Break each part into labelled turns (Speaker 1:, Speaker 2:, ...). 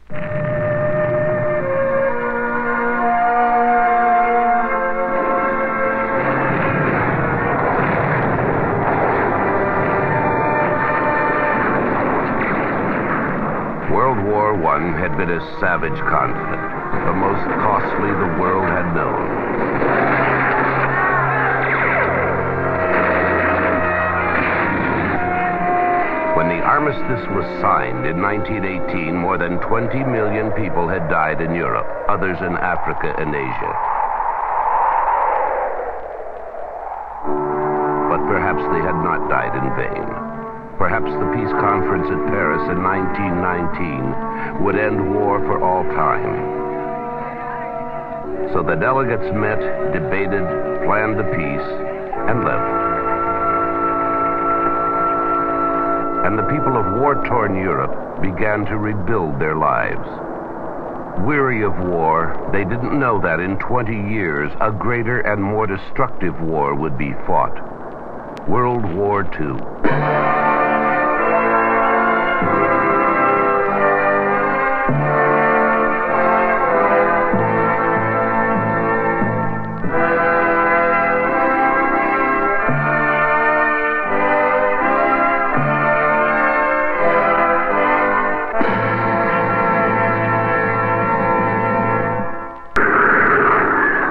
Speaker 1: World War I had been a savage conflict, the most costly the world had known. When the armistice was signed in 1918, more than 20 million people had died in Europe, others in Africa and Asia. But perhaps they had not died in vain. Perhaps the peace conference at Paris in 1919 would end war for all time. So the delegates met, debated, planned the peace, and left. And the people of war-torn Europe began to rebuild their lives. Weary of war, they didn't know that in 20 years, a greater and more destructive war would be fought. World War II.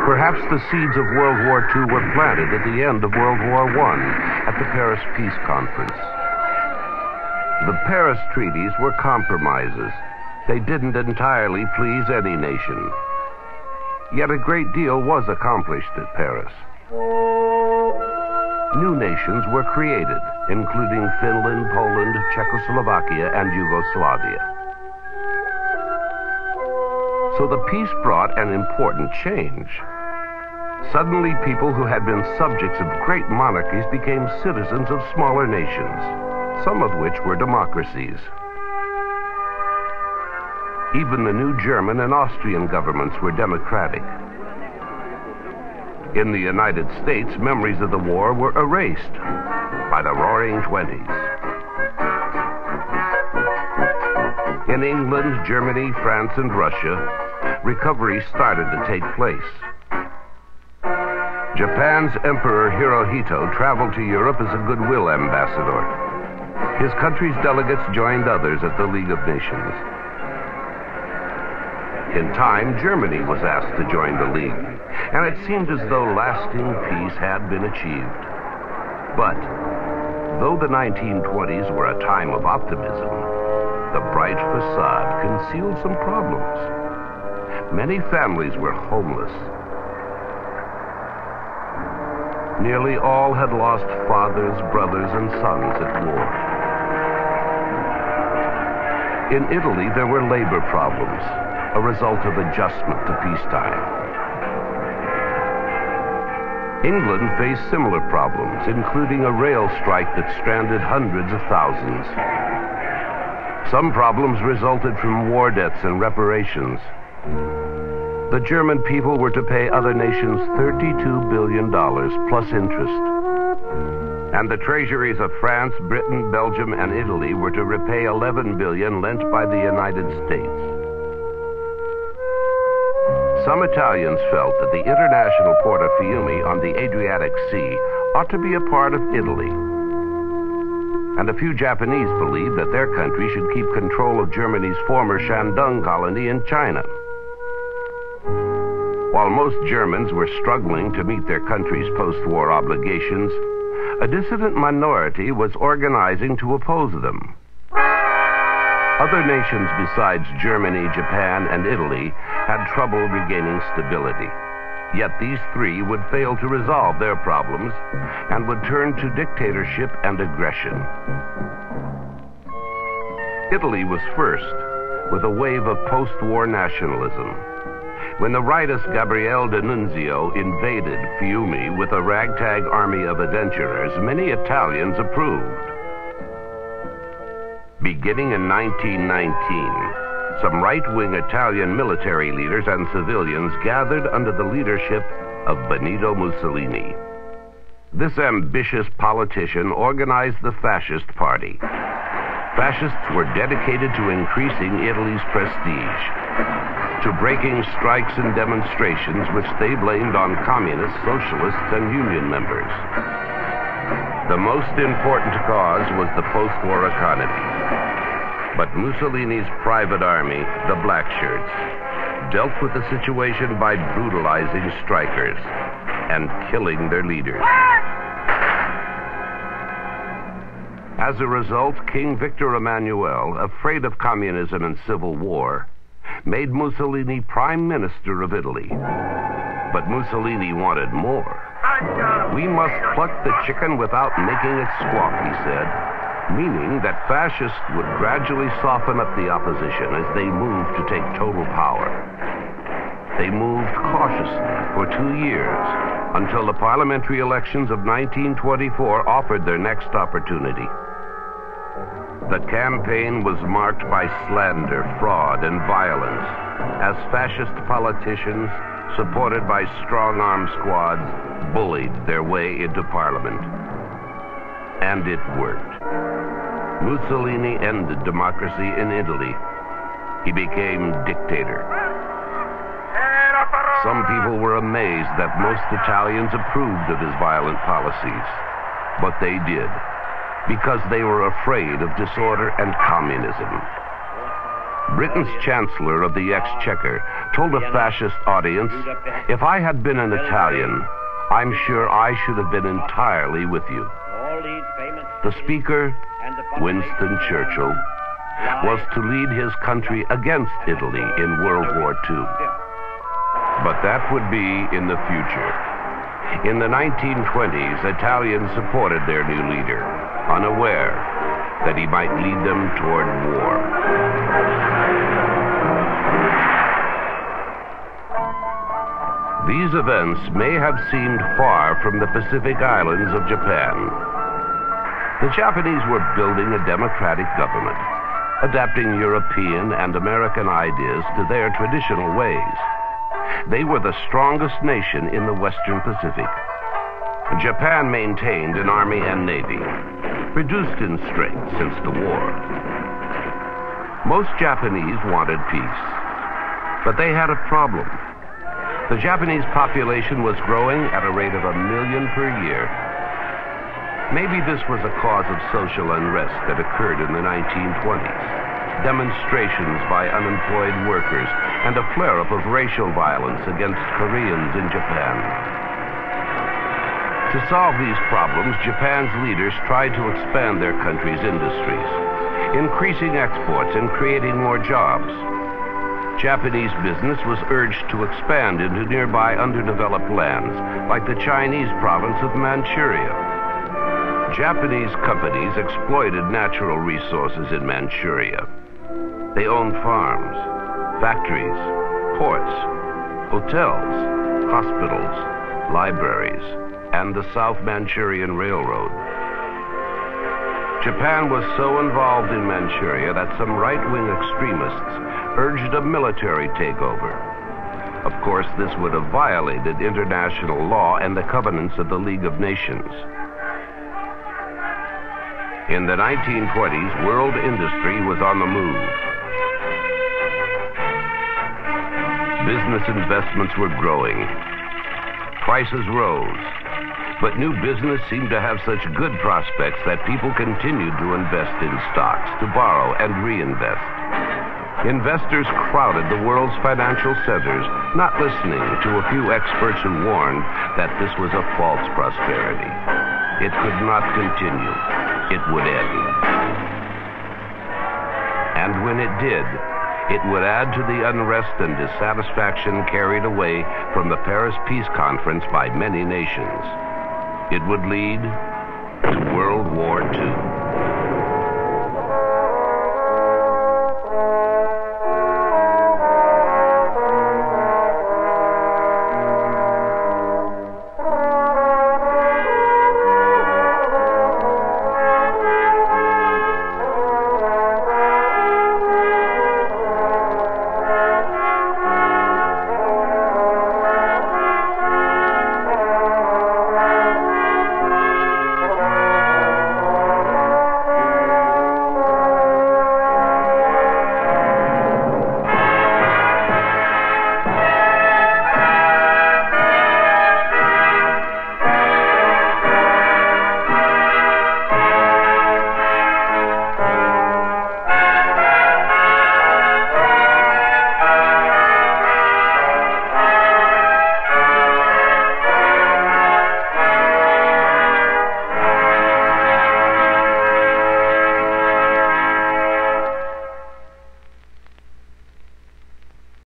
Speaker 1: Perhaps the seeds of World War II were planted at the end of World War I at the Paris Peace Conference. The Paris treaties were compromises. They didn't entirely please any nation. Yet a great deal was accomplished at Paris. New nations were created, including Finland, Poland, Czechoslovakia, and Yugoslavia. So the peace brought an important change. Suddenly, people who had been subjects of great monarchies became citizens of smaller nations, some of which were democracies. Even the new German and Austrian governments were democratic. In the United States, memories of the war were erased by the Roaring '20s. In England, Germany, France, and Russia, recovery started to take place. Japan's Emperor Hirohito traveled to Europe as a goodwill ambassador. His country's delegates joined others at the League of Nations. In time, Germany was asked to join the League, and it seemed as though lasting peace had been achieved. But, though the 1920s were a time of optimism, the bright facade concealed some problems. Many families were homeless. Nearly all had lost fathers, brothers, and sons at war. In Italy, there were labor problems, a result of adjustment to peacetime. England faced similar problems, including a rail strike that stranded hundreds of thousands. Some problems resulted from war debts and reparations. The German people were to pay other nations $32 billion plus interest. And the treasuries of France, Britain, Belgium, and Italy were to repay $11 billion lent by the United States. Some Italians felt that the international port of Fiume on the Adriatic Sea ought to be a part of Italy. And a few Japanese believed that their country should keep control of Germany's former Shandong colony in China. While most Germans were struggling to meet their country's post-war obligations, a dissident minority was organizing to oppose them. Other nations besides Germany, Japan, and Italy had trouble regaining stability. Yet these three would fail to resolve their problems and would turn to dictatorship and aggression. Italy was first, with a wave of post-war nationalism. When the rightist Gabriele D'Annunzio invaded Fiume with a ragtag army of adventurers, many Italians approved. Beginning in 1919, some right-wing Italian military leaders and civilians gathered under the leadership of Benito Mussolini. This ambitious politician organized the Fascist Party. Fascists were dedicated to increasing Italy's prestige, to breaking strikes and demonstrations which they blamed on communists, socialists, and union members. The most important cause was the post-war economy. But Mussolini's private army, the Black Shirts, dealt with the situation by brutalizing strikers and killing their leaders. As a result, King Victor Emmanuel, afraid of communism and civil war, made Mussolini Prime Minister of Italy. But Mussolini wanted more. "We must pluck the chicken without making it squawk," he said, meaning that fascists would gradually soften up the opposition as they moved to take total power. They moved cautiously for 2 years, until the parliamentary elections of 1924 offered their next opportunity. The campaign was marked by slander, fraud, and violence, as fascist politicians, supported by strong-arm squads, bullied their way into parliament. And it worked. Mussolini ended democracy in Italy. He became dictator. Some people were amazed that most Italians approved of his violent policies, but they did, because they were afraid of disorder and communism. Britain's Chancellor of the Exchequer told a fascist audience, "If I had been an Italian, I'm sure I should have been entirely with you." The speaker, Winston Churchill, was to lead his country against Italy in World War II. But that would be in the future. In the 1920s, Italians supported their new leader, unaware that he might lead them toward war. These events may have seemed far from the Pacific Islands of Japan. The Japanese were building a democratic government, adapting European and American ideas to their traditional ways. They were the strongest nation in the Western Pacific. Japan maintained an army and navy, reduced in strength since the war. Most Japanese wanted peace, but they had a problem. The Japanese population was growing at a rate of 1 million per year. Maybe this was a cause of social unrest that occurred in the 1920s. Demonstrations by unemployed workers and a flare-up of racial violence against Koreans in Japan. To solve these problems, Japan's leaders tried to expand their country's industries, increasing exports and creating more jobs. Japanese business was urged to expand into nearby underdeveloped lands, like the Chinese province of Manchuria. Japanese companies exploited natural resources in Manchuria. They owned farms, factories, ports, hotels, hospitals, libraries, and the South Manchurian Railroad. Japan was so involved in Manchuria that some right-wing extremists urged a military takeover. Of course, this would have violated international law and the covenants of the League of Nations. In the 1920s, world industry was on the move. Business investments were growing. Prices rose. But new business seemed to have such good prospects that people continued to invest in stocks, to borrow and reinvest. Investors crowded the world's financial centers, not listening to a few experts who warned that this was a false prosperity. It could not continue. It would end. And when it did, it would add to the unrest and dissatisfaction carried away from the Paris Peace Conference by many nations. It would lead to World War II.